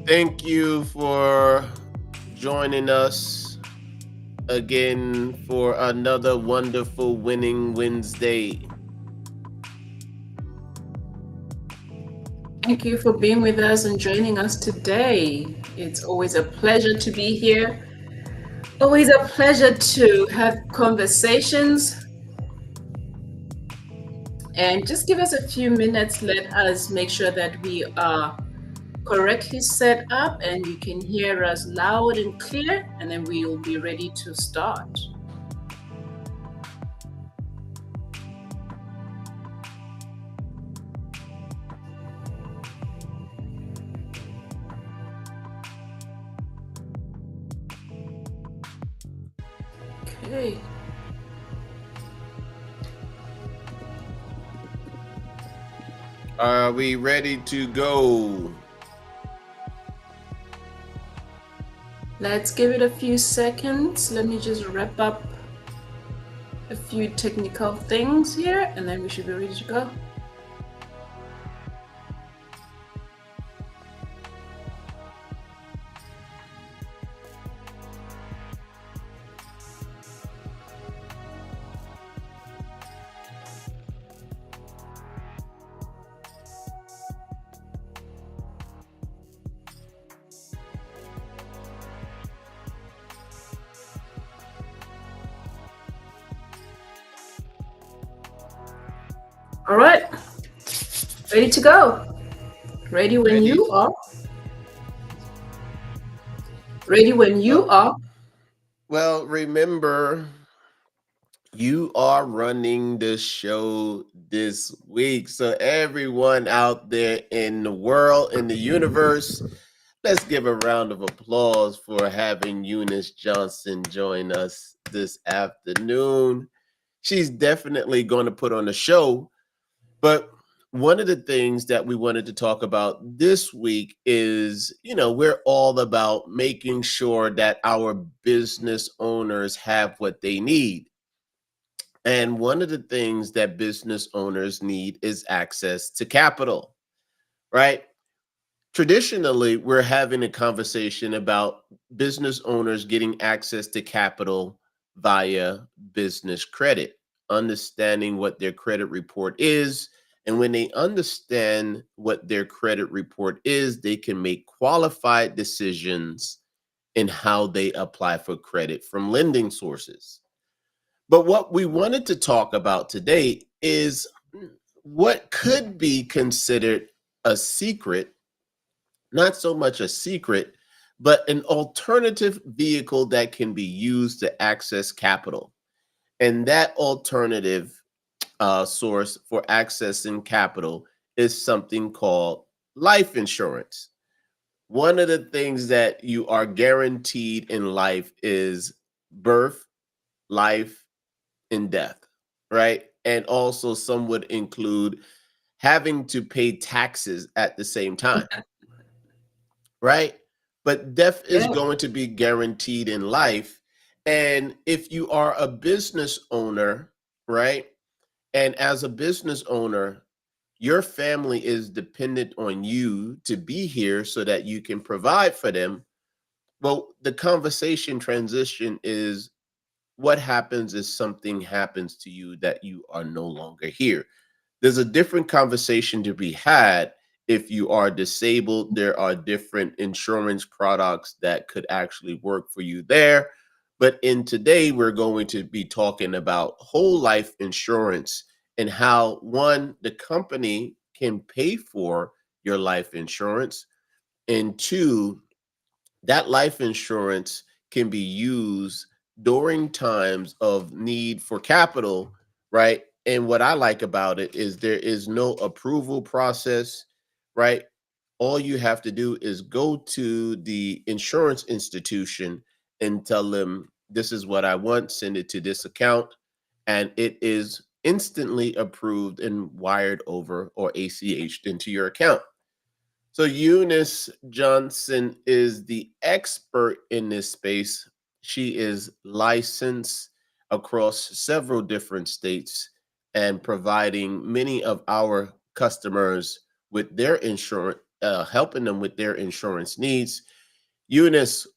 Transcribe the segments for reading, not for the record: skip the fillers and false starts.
Thank you for joining us again for another wonderful winning Wednesday. Thank you for being with us and joining us today. It's always a pleasure to be here. Always a pleasure to have conversations. And just give us a few minutes. Let us make sure that we are correctly set up and you can hear us loud and clear. And then we will be ready to start. Okay. Are we ready to go? Let's give it a few seconds. Let me just wrap up a few technical things here and then we should be ready to go. All right, ready to go. Ready when Ready? you are. Ready when you Well, are. well, remember, you are running the show this week. So, everyone out there in the world, in the universe, let's give a round of applause for having Eunice Johnson join us this afternoon. She's definitely going to put on a show. But one of the things that we wanted to talk about this week is, we're all about making sure that our business owners have what they need. And one of the things that business owners need is access to capital, right? Traditionally, we're having a conversation about business owners getting access to capital via business credit, understanding what their credit report is. And when they understand what their credit report is, they can make qualified decisions in how they apply for credit from lending sources. But what we wanted to talk about today is what could be considered a secret, not so much a secret, but an alternative vehicle that can be used to access capital. And that alternative source for accessing capital is something called life insurance. One of the things that you are guaranteed in life is birth, life, and death, right? And also, some would include having to pay taxes at the same time, right? But death is Yeah. going to be guaranteed in life. And if you are a business owner, right? And as a business owner, your family is dependent on you to be here so that you can provide for them. Well, the conversation transition is what happens if something happens to you that you are no longer here. There's a different conversation to be had. If you are disabled, there are different insurance products that could actually work for you there. But in today, we're going to be talking about whole life insurance and how one, the company can pay for your life insurance, and two, that life insurance can be used during times of need for capital, right? And what I like about it is there is no approval process, right? All you have to do is go to the insurance institution and tell them, this is what I want, send it to this account, and it is instantly approved and wired over or ACH'd into your account. So Eunice Johnson is the expert in this space. She is licensed across several different states and providing many of our customers with their helping them with their insurance needs. Eunice,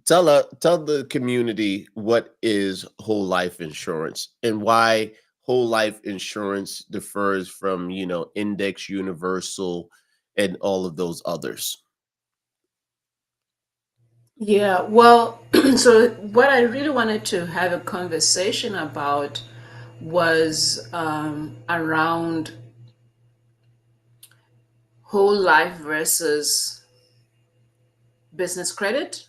tell the community what is whole life insurance and why whole life insurance differs from, index, universal, and all of those others. Yeah, well, so what I really wanted to have a conversation about was around whole life versus business credit,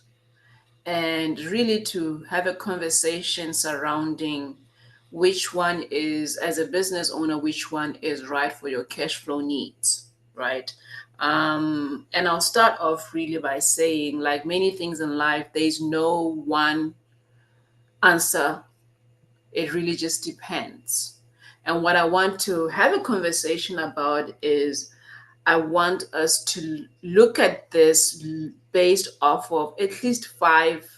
and really to have a conversation surrounding which one is, as a business owner, which one is right for your cash flow needs, right? And I'll start off really by saying, like many things in life, there's no one answer. It really just depends. And what I want to have a conversation about is I want us to look at this based off of at least five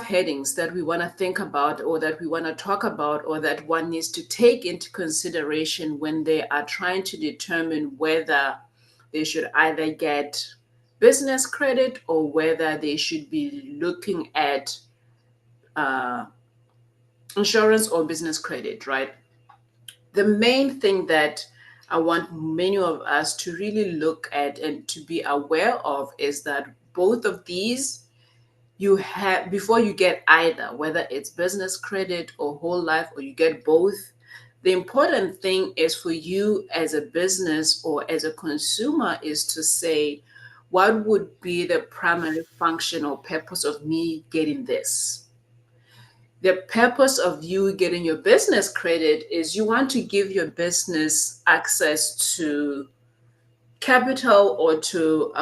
headings that we want to think about, or that we want to talk about, or that one needs to take into consideration when they are trying to determine whether they should either get business credit or whether they should be looking at uh, insurance or business credit, right? The main thing that I want many of us to really look at and to be aware of is that both of these, you have, before you get either, whether it's business credit or whole life, or you get both, the important thing is for you as a business or as a consumer is to say, what would be the primary function or purpose of me getting this? The purpose of you getting your business credit is you want to give your business access to capital, or to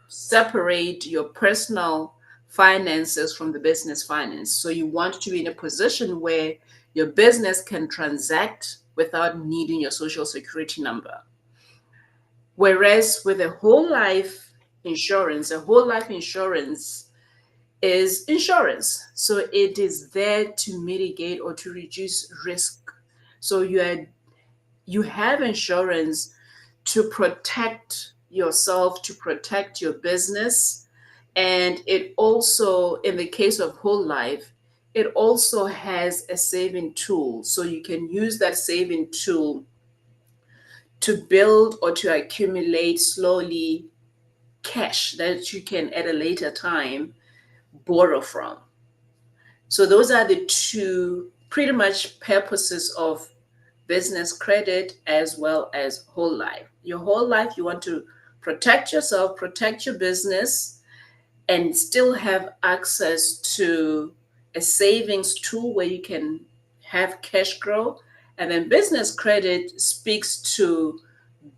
separate your personal finances from the business finance. So you want to be in a position where your business can transact without needing your social security number. Whereas with a whole life insurance is insurance. So it is there to mitigate or to reduce risk. So you have insurance to protect yourself, to protect your business. And it also, in the case of whole life, it also has a saving tool. So you can use that saving tool to build or to accumulate slowly cash that you can at a later time borrow from. So those are the two pretty much purposes of business credit as well as whole life. Your whole life, you want to protect yourself, protect your business, and still have access to a savings tool where you can have cash grow. And then business credit speaks to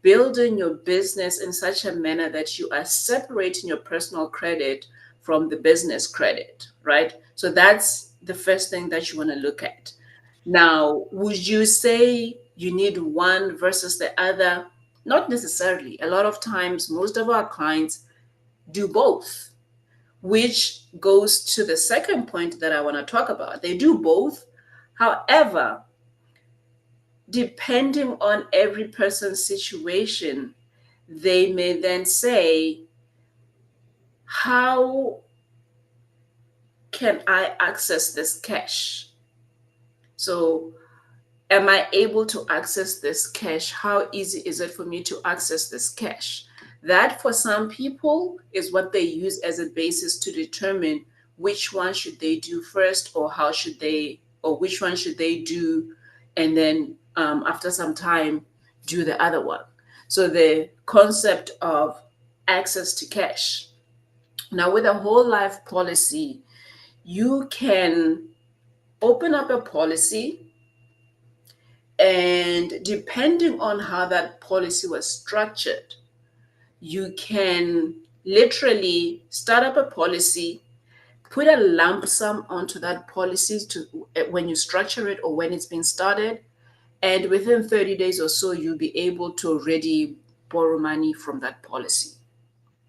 building your business in such a manner that you are separating your personal credit from the business credit, right? So that's the first thing that you want to look at. Now, would you say you need one versus the other? Not necessarily. A lot of times, most of our clients do both, which goes to the second point that I want to talk about. They do both. However, depending on every person's situation, they may then say, how can I access this cash? So, am I able to access this cash? How easy is it for me to access this cash? That, for some people, is what they use as a basis to determine which one should they do first, or how should they, or which one should they do, and then after some time, do the other one. So the concept of access to cash. Now, with a whole life policy, you can open up a policy, and depending on how that policy was structured, you can literally start up a policy, put a lump sum onto that policy to when you structure it or when it's been started, and within 30 days or so, you'll be able to already borrow money from that policy,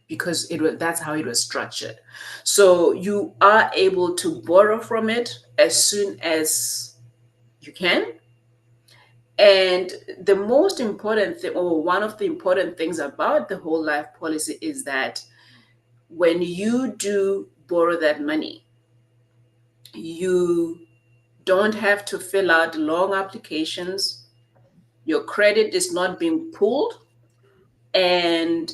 because that's how it was structured. So you are able to borrow from it as soon as you can, And the most important thing, or one of the important things about the whole life policy, is that when you do borrow that money, you don't have to fill out long applications. Your credit is not being pulled, and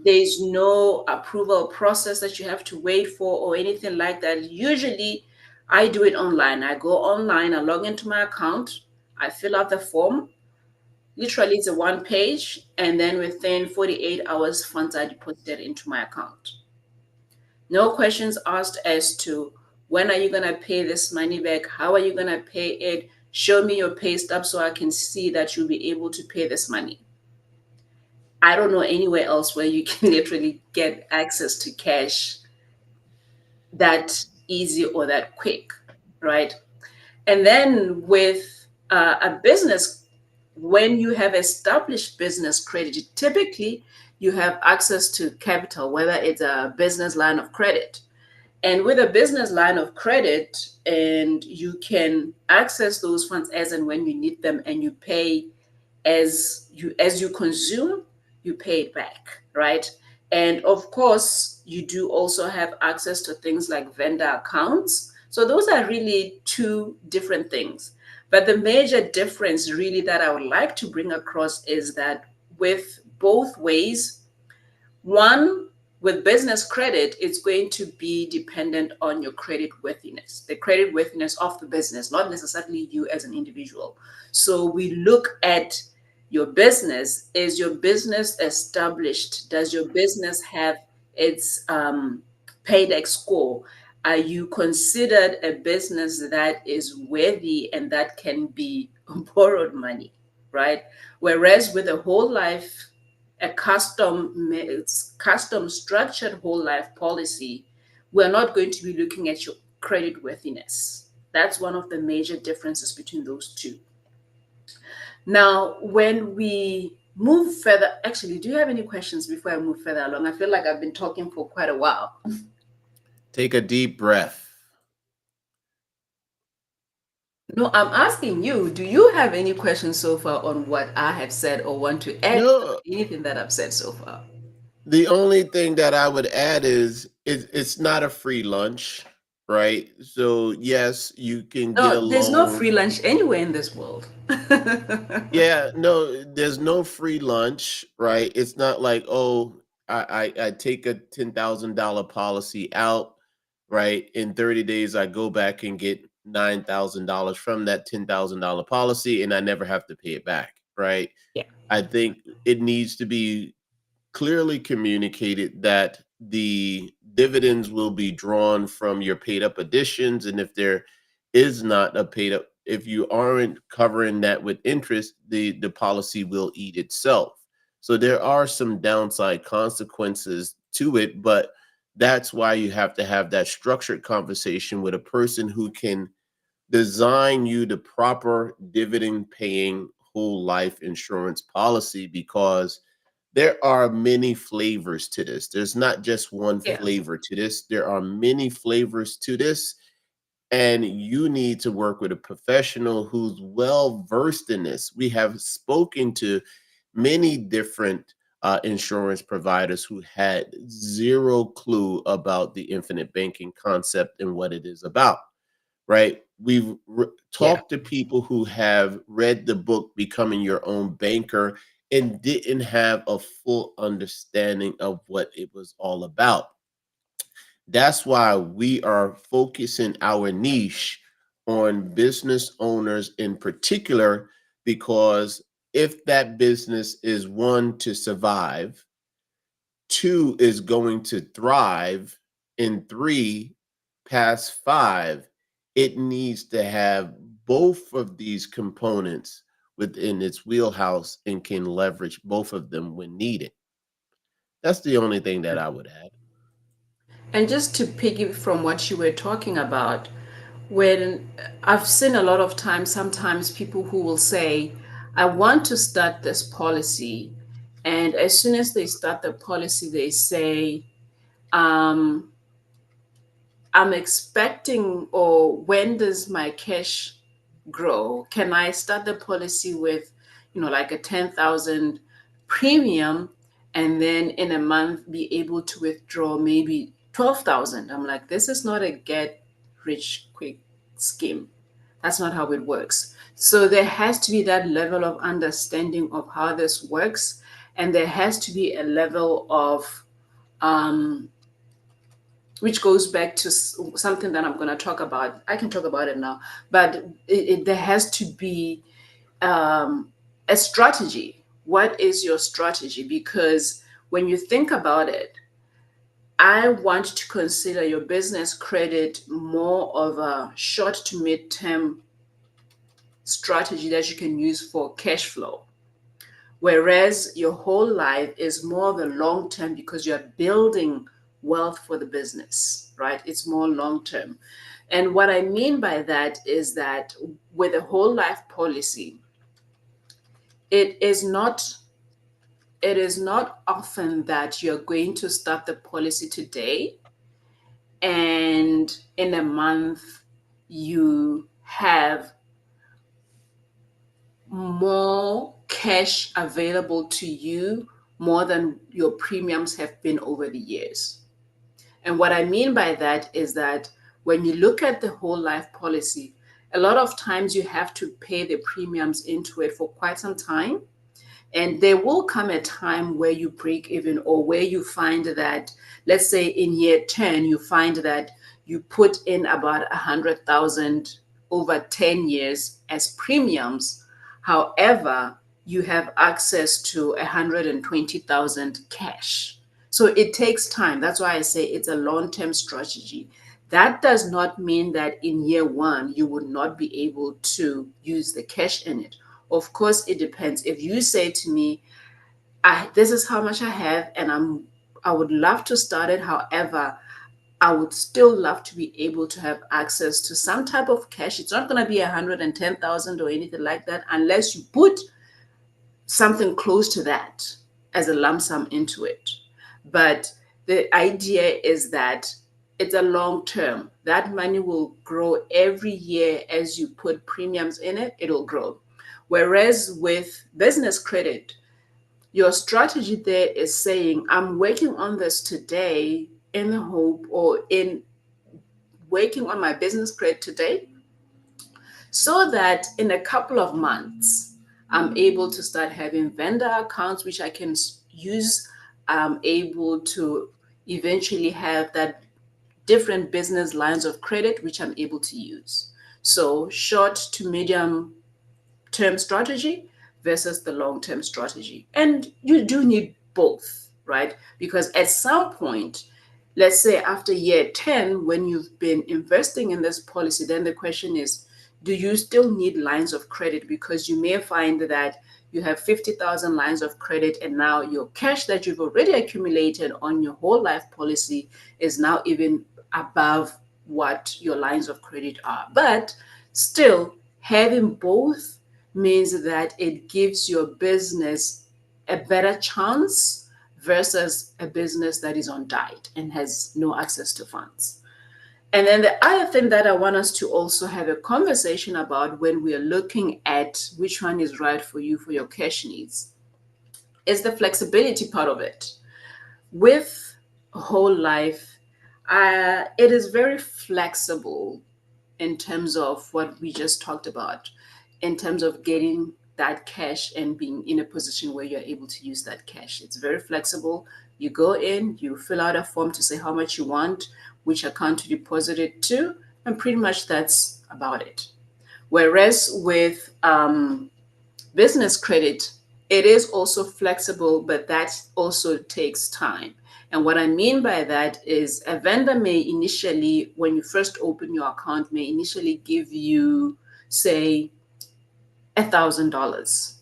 there's no approval process that you have to wait for or anything like that. Usually, I do it online. I go online, I log into my account, I fill out the form. Literally, it's a one page, and then within 48 hours, funds are deposited into my account. No questions asked as to when are you going to pay this money back? How are you going to pay it? Show me your pay stub so I can see that you'll be able to pay this money. I don't know anywhere else where you can literally get access to cash that easy or that quick, right? And then with a business, when you have established business credit, typically you have access to capital, whether it's a business line of credit. And with a business line of credit, and you can access those funds as and when you need them, and you pay as you consume, you pay it back, right? And of course, you do also have access to things like vendor accounts. So those are really two different things. But the major difference, really, that I would like to bring across is that with both ways, one, with business credit, it's going to be dependent on your credit worthiness, the credit worthiness of the business, not necessarily you as an individual. So we look at your business. Is your business established? Does your business have its paydex score? Are you considered a business that is worthy and that can be borrowed money, right? Whereas with a whole life, a custom structured whole life policy, we're not going to be looking at your credit worthiness. That's one of the major differences between those two. Now, when we move further, actually, do you have any questions before I move further along? I feel like I've been talking for quite a while. Take a deep breath. No, I'm asking you, do you have any questions so far on what I have said or want to add No, to anything that I've said so far? the only thing that I would add is it's not a free lunch, right? So yes, you can get a No, there's no loan. free lunch anywhere in this world. Yeah, no, there's no free lunch, right? It's not like, oh, I take a $10,000 policy out, right? In 30 days, I go back and get $9,000 from that $10,000 policy, and I never have to pay it back, right? Yeah. I think it needs to be clearly communicated that the dividends will be drawn from your paid up additions. And if there is not a paid up, if you aren't covering that with interest, the policy will eat itself. So there are some downside consequences to it, but that's why you have to have that structured conversation with a person who can design you the proper dividend paying whole life insurance policy, because there are many flavors to this. There's not just one Yeah. flavor to this. There are many flavors to this. And you need to work with a professional who's well versed in this. We have spoken to many different insurance providers who had zero clue about the infinite banking concept and what it is about, right? Yeah. Talked to people who have read the book Becoming Your Own Banker and didn't have a full understanding of what it was all about. That's why we are focusing our niche on business owners in particular, because if that business is one to survive, two is going to thrive, and three past five, it needs to have both of these components within its wheelhouse and can leverage both of them when needed. That's the only thing that I would add. And just to piggy from what you were talking about, when I've seen a lot of times, sometimes people who will say, I want to start this policy. And as soon as they start the policy, they say, um, I'm expecting, or when does my cash grow? Can I start the policy with, like a 10,000 premium, and then in a month be able to withdraw maybe 12,000? I'm like, this is not a get rich quick scheme. That's not how it works. So there has to be that level of understanding of how this works, and there has to be a level of um, which goes back to something that I'm going to talk about. I can talk about it now, but there has to be a strategy. What is your strategy? Because when you think about it, I want to consider your business credit more of a short to mid term strategy that you can use for cash flow. Whereas your whole life is more of a long term because you're building wealth for the business, right? It's more long term. And what I mean by that is that with a whole life policy, it is not it is not often that you're going to start the policy today and in a month you have more cash available to you more than your premiums have been over the years. And what I mean by that is that when you look at the whole life policy, a lot of times you have to pay the premiums into it for quite some time. And there will come a time where you break even, or where you find that, let's say in year 10, you find that you put in about 100,000 over 10 years as premiums. However, you have access to 120,000 cash. So it takes time. That's why I say it's a long-term strategy. That does not mean that in year one, you would not be able to use the cash in it. Of course, it depends. If you say to me, this is how much I have, and I would love to start it. However, I would still love to be able to have access to some type of cash. It's not going to be 110,000 or anything like that unless you put something close to that as a lump sum into it. But the idea is that it's a long term. That money will grow every year as you put premiums in it, it'll grow. Whereas with business credit, your strategy there is saying, I'm working on this today in the hope, or in working on my business credit today, so that in a couple of months, I'm able to start having vendor accounts, which I can use. I'm able to eventually have that different business lines of credit, which I'm able to use. So, short to medium term strategy versus the long term strategy. And you do need both, right? Because at some point, let's say after year 10, when you've been investing in this policy, then the question is, do you still need lines of credit? Because you may find that you have 50,000 lines of credit, and now your cash that you've already accumulated on your whole life policy is now even above what your lines of credit are. But still, having both means that it gives your business a better chance versus a business that is on diet and has no access to funds. And then the other thing that I want us to also have a conversation about when we are looking at which one is right for you for your cash needs is the flexibility part of it. With whole life, it is very flexible in terms of what we just talked about, in terms of getting that cash and being in a position where you're able to use that cash. It's very flexible. You go in, you fill out a form to say how much you want, which account to deposit it to, and pretty much that's about it. Whereas with business credit, it is also flexible, but that also takes time. And what I mean by that is a vendor may initially, when you first open your account, may initially give you, say, $1,000.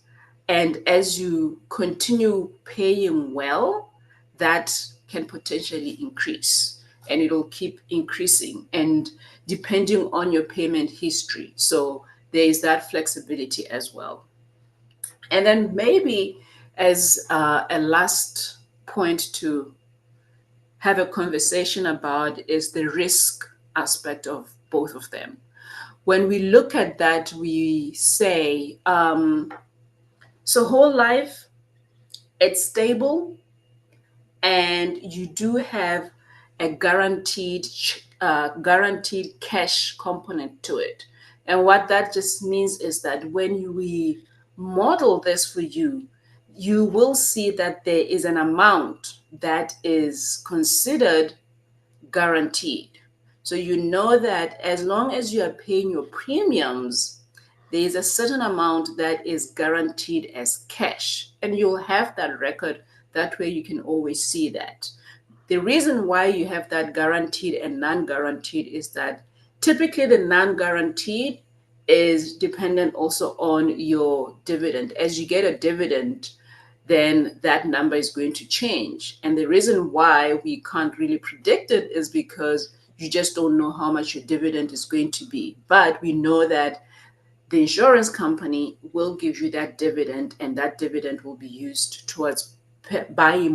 And as you continue paying well, that can potentially increase, and it'll keep increasing, and depending on your payment history. So there is that flexibility as well. And then maybe as a last point to have a conversation about is the risk aspect of both of them. when we look at that, we say, so whole life, it's stable, and you do have a guaranteed cash component to it. And what that just means is that when we model this for you, you will see that there is an amount that is considered guaranteed. So you know that as long as you are paying your premiums, there is a certain amount that is guaranteed as cash, and you'll have that record. That way, you can always see that. The reason why you have that guaranteed and non guaranteed is that typically the non guaranteed is dependent also on your dividend. As you get a dividend, then that number is going to change. And the reason why we can't really predict it is because you just don't know how much your dividend is going to be. But we know that the insurance company will give you that dividend, and that dividend will be used towards buying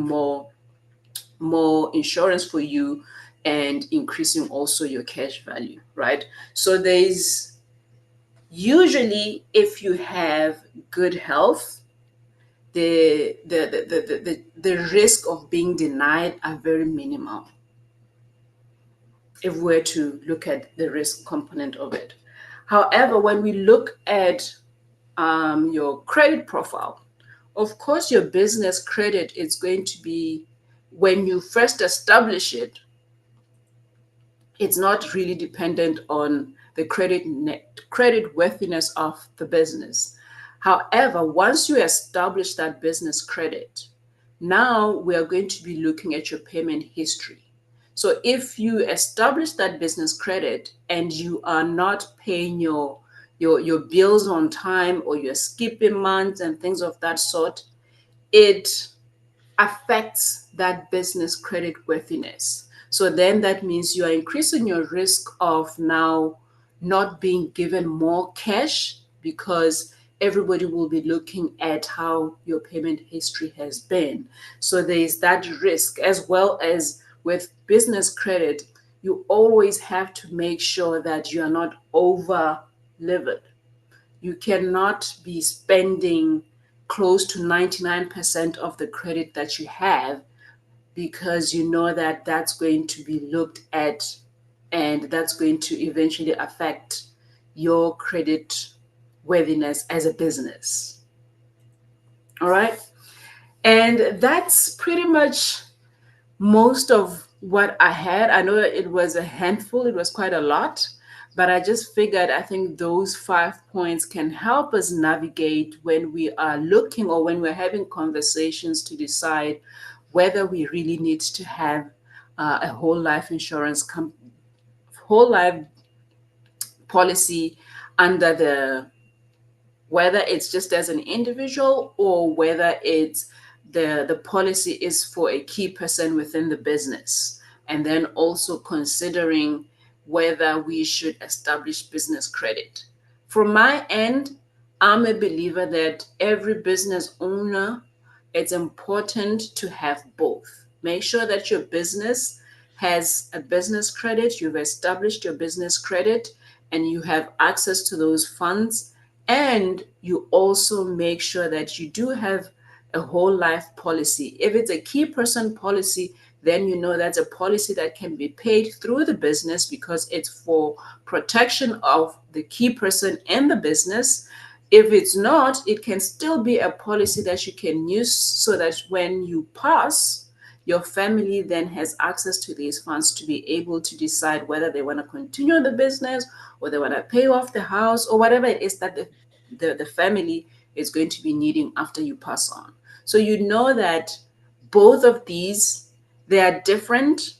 more insurance for you and increasing also your cash value, right? So there's usually, if you have good health, the risk of being denied are very minimal if we're to look at the risk component of it. However, when we look at your credit profile, of course, your business credit is going to be, when you first establish it, it's not really dependent on the credit worthiness of the business. However, once you establish that business credit, now we are going to be looking at your payment history. So if you establish that business credit and you are not paying your bills on time, or you're skipping months and things of that sort, it affects that business credit worthiness. So then that means you are increasing your risk of now not being given more cash, because everybody will be looking at how your payment history has been. So there is that risk, as well as with business credit, you always have to make sure that you are not over levered. You cannot be spending close to 99% of the credit that you have, because you know that that's going to be looked at, and that's going to eventually affect your credit worthiness as a business. All right. And that's pretty much most of what I had. I know it was a handful, it was quite a lot, but I just figured I think those 5 points can help us navigate when we are looking, or when we're having conversations to decide whether we really need to have a whole life policy under the, whether it's just as an individual, or whether it's the policy is for a key person within the business. And then also considering whether we should establish business credit. From my end, I'm a believer that every business owner, it's important to have both. Make sure that your business has a business credit, you've established your business credit, and you have access to those funds. And you also make sure that you do have a whole life policy. If it's a key person policy, then you know that's a policy that can be paid through the business, because it's for protection of the key person and the business. If it's not, it can still be a policy that you can use, so that when you pass, your family then has access to these funds to be able to decide whether they want to continue the business, or they want to pay off the house, or whatever it is that the family is going to be needing after you pass on. So you know that both of these, they are different.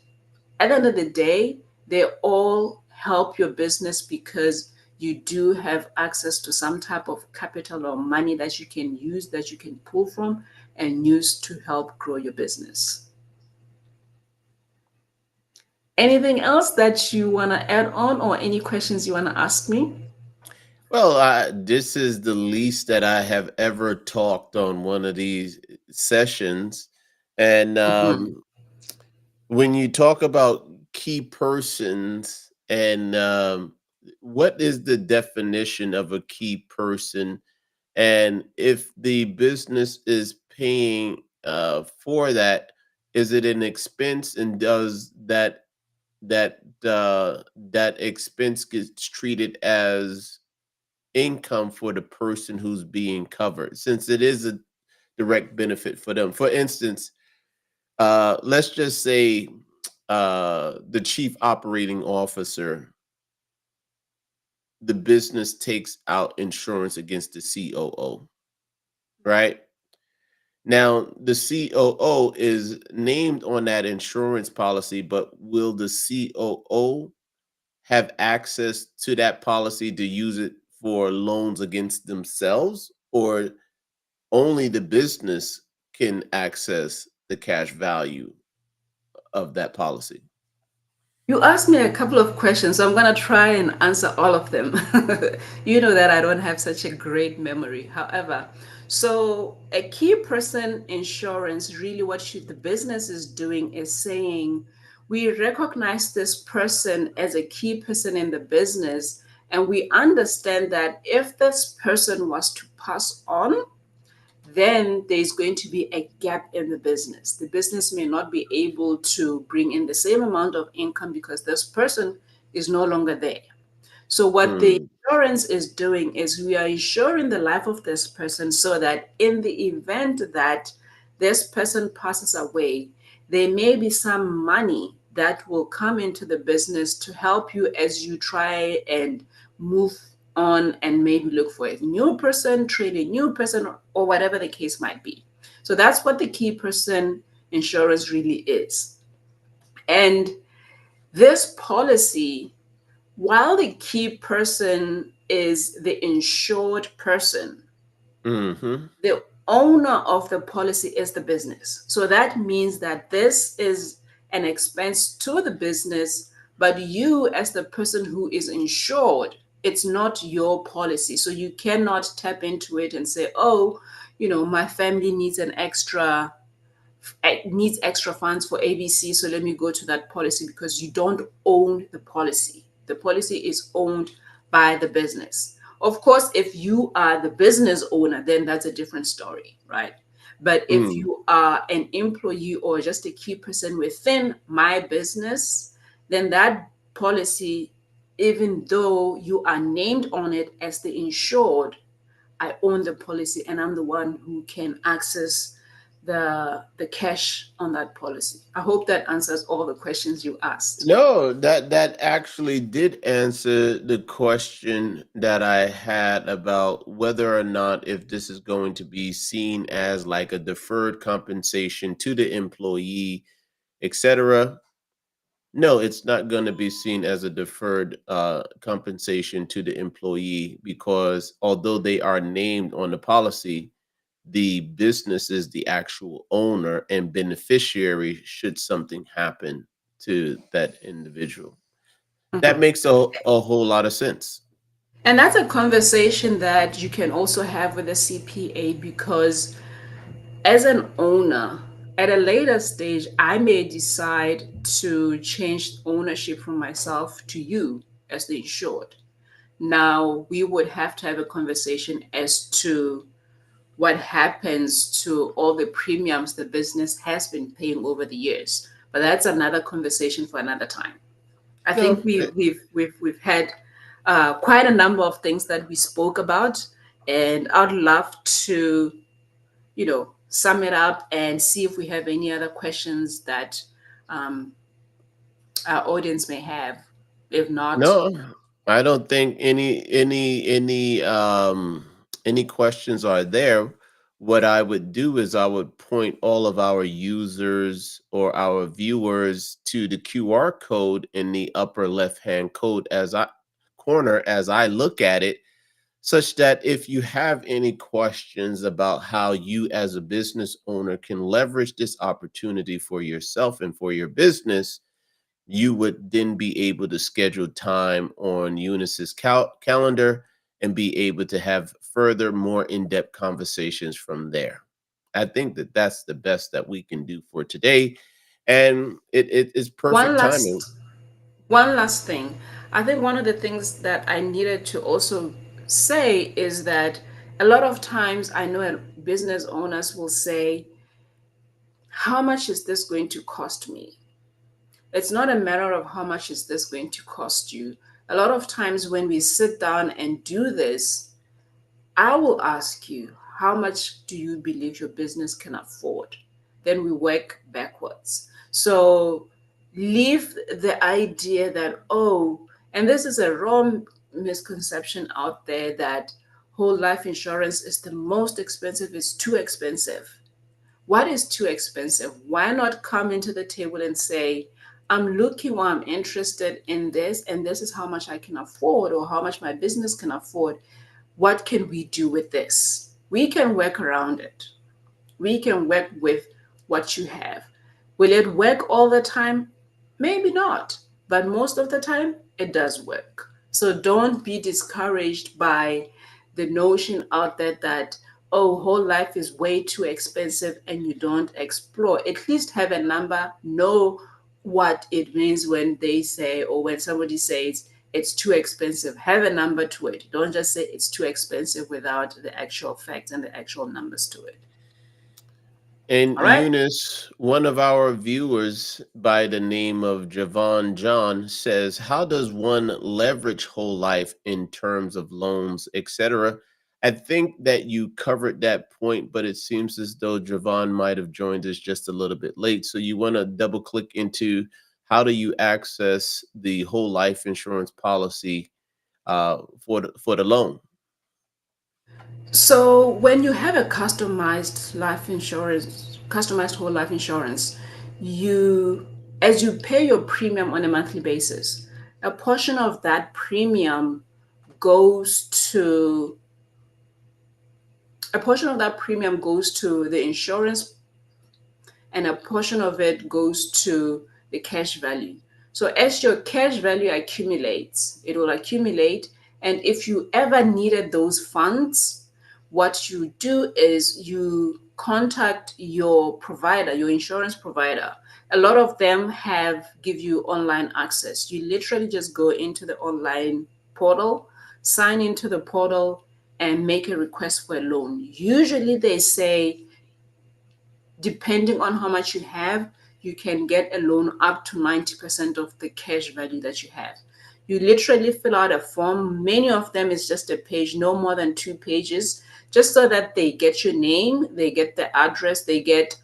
At the end of the day, they all help your business, because you do have access to some type of capital or money that you can use, that you can pull from and use to help grow your business. Anything else that you want to add on, or any questions you want to ask me? Well, this is the least that I have ever talked on one of these sessions. And Mhm. when you talk about key persons and what is the definition of a key person, and if the business is paying for that, is it an expense, and does that expense gets treated as income for the person who's being covered, since it is a direct benefit for them? For instance, let's just say the chief operating officer, the business takes out insurance against the COO, right? Now, the COO is named on that insurance policy, but will the COO have access to that policy to use it for loans against themselves, or only the business can access the cash value of that policy? You asked me a couple of questions, so I'm going to try and answer all of them. You know that I don't have such a great memory. However, so a key person insurance, really what the business is doing is saying, we recognize this person as a key person in the business, and we understand that if this person was to pass on, then there's going to be a gap in the business. The business may not be able to bring in the same amount of income because this person is no longer there. So, what the Mm, insurance is doing is we are insuring the life of this person so that in the event that this person passes away, there may be some money that will come into the business to help you as you try and move on and maybe look for a new person, train a new person, or whatever the case might be. So, that's what the key person insurance really is. And this policy, while the key person is the insured person, mhm, the owner of the policy is the business. So that means that this is an expense to the business, but you, as the person who is insured, it's not your policy. So you cannot tap into it and say, oh, my family needs an extra needs extra funds for ABC, so let me go to that policy, because you don't own the policy. The policy is owned by the business. Of course, if you are the business owner, then that's a different story, right? But if mm, you are an employee or just a key person within my business, then that policy, even though you are named on it as the insured, I own the policy and I'm the one who can access the cash on that policy. I hope that answers all the questions you asked. no, that actually did answer the question that I had about whether or not if this is going to be seen as like a deferred compensation to the employee, etc. No, it's not going to be seen as a deferred compensation to the employee, because although they are named on the policy, the business is the actual owner and beneficiary should something happen to that individual. That Mhm. makes a whole lot of sense. And that's a conversation that you can also have with a CPA, because as an owner, at a later stage, I may decide to change ownership from myself to you as the insured. Now, we would have to have a conversation as to what happens to all the premiums the business has been paying over the years. But that's another conversation for another time. I No, think we've had quite a number of things that we spoke about, and I'd love to sum it up and see if we have any other questions that um, our audience may have. If not, no, I don't think any questions are there. What I would do is I would point all of our users or our viewers to the QR code in the upper left hand code as I corner as I look at it, such that if you have any questions about how you as a business owner can leverage this opportunity for yourself and for your business, you would then be able to schedule time on Eunice's calendar and be able to have further, more in depth conversations from there. I think that that's the best that we can do for today. And it is one perfect timing. last one last thing. I think one of the things that I needed to also say is that a lot of times I know business owners will say, how much is this going to cost me? It's not a matter of how much is this going to cost you. A lot of times when we sit down and do this, I will ask you, how much do you believe your business can afford? Then we work backwards. So leave the idea that, oh, and this is a wrong misconception out there that whole life insurance is the most expensive, it's too expensive. What is too expensive? Why not come into the table and say, I'm looking or I'm interested in this, and this is how much I can afford or how much my business can afford. What can we do with this? We can work around it. We can work with what you have. Will it work all the time? Maybe not, but most of the time it does work. So don't be discouraged by the notion out there that, oh, whole life is way too expensive and you don't explore. At least have a number, know what it means when they say, or when somebody says it's too expensive. Have a number to it. Don't just say it's too expensive without the actual facts and the actual numbers to it. And All right? Eunice, one of our viewers by the name of Javon John says, how does one leverage whole life in terms of loans, etc.? I think that you covered that point, but it seems as though Javon might have joined us just a little bit late. So you want to double click into how do you access the whole life insurance policy for the loan? So when you have a customized whole life insurance, you as you pay your premium on a monthly basis, a portion of that premium goes to the insurance, and a portion of it goes to the cash value. So as your cash value accumulates, it will accumulate. And if you ever needed those funds, what you do is you contact your provider, your insurance provider. A lot of them give you online access. You literally just go into the online portal, sign into the portal, and make a request for a loan. Usually they say, depending on how much you have, you can get a loan up to 90% of the cash value that you have. You literally fill out a form. Many of them is just a page, no more than 2 pages, just so that they get your name, they get the address, they get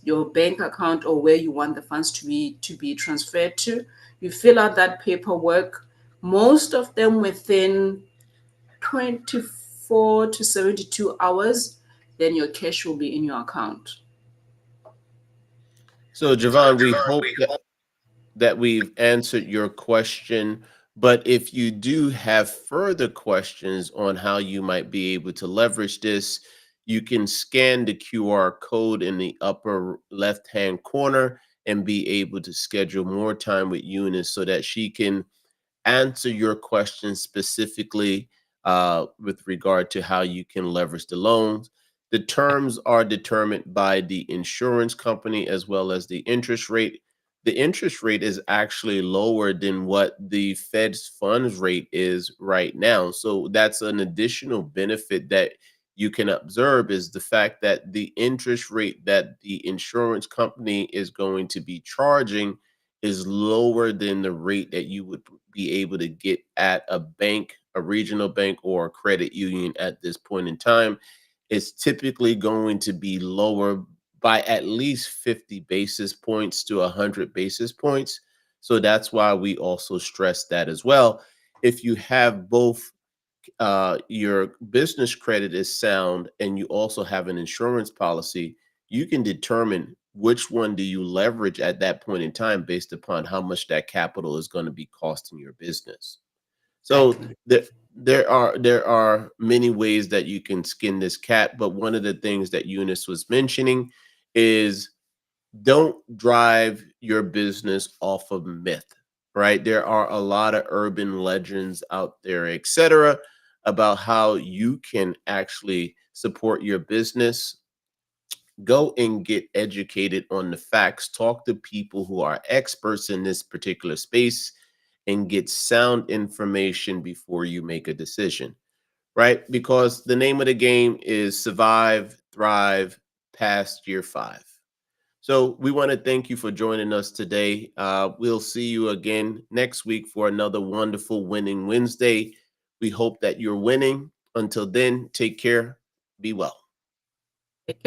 your bank account or where you want the funds to be transferred to. You fill out that paperwork. Most of them within 24 to 72 hours, then your cash will be in your account. So, Javon, we hope that we've answered your question. But if you do have further questions on how you might be able to leverage this, you can scan the QR code in the upper left hand corner and be able to schedule more time with Eunice so that she can answer your questions specifically with regard to how you can leverage the loans. The terms are determined by the insurance company as well as the interest rate. The interest rate is actually lower than what the Fed's funds rate is right now. So that's an additional benefit that you can observe is the fact that the interest rate that the insurance company is going to be charging is lower than the rate that you would be able to get at a bank, a regional bank, or a credit union at this point in time. It's typically going to be lower by at least 50 basis points to 100 basis points. So that's why we also stress that as well. If you have both your business credit is sound and you also have an insurance policy, you can determine which one do you leverage at that point in time based upon how much that capital is going to be costing your business. So Exactly. there are many ways that you can skin this cat, but one of the things that Eunice was mentioning is don't drive your business off of myth, right? There are a lot of urban legends out there, etc., about how you can actually support your business. Go and get educated on the facts. Talk to people who are experts in this particular space and get sound information before you make a decision, right? Because the name of the game is survive, thrive, past year 5. So we want to thank you for joining us today. We'll see you again next week for another wonderful Winning Wednesday. We hope that you're winning. Until then, take care. Be well. Take care.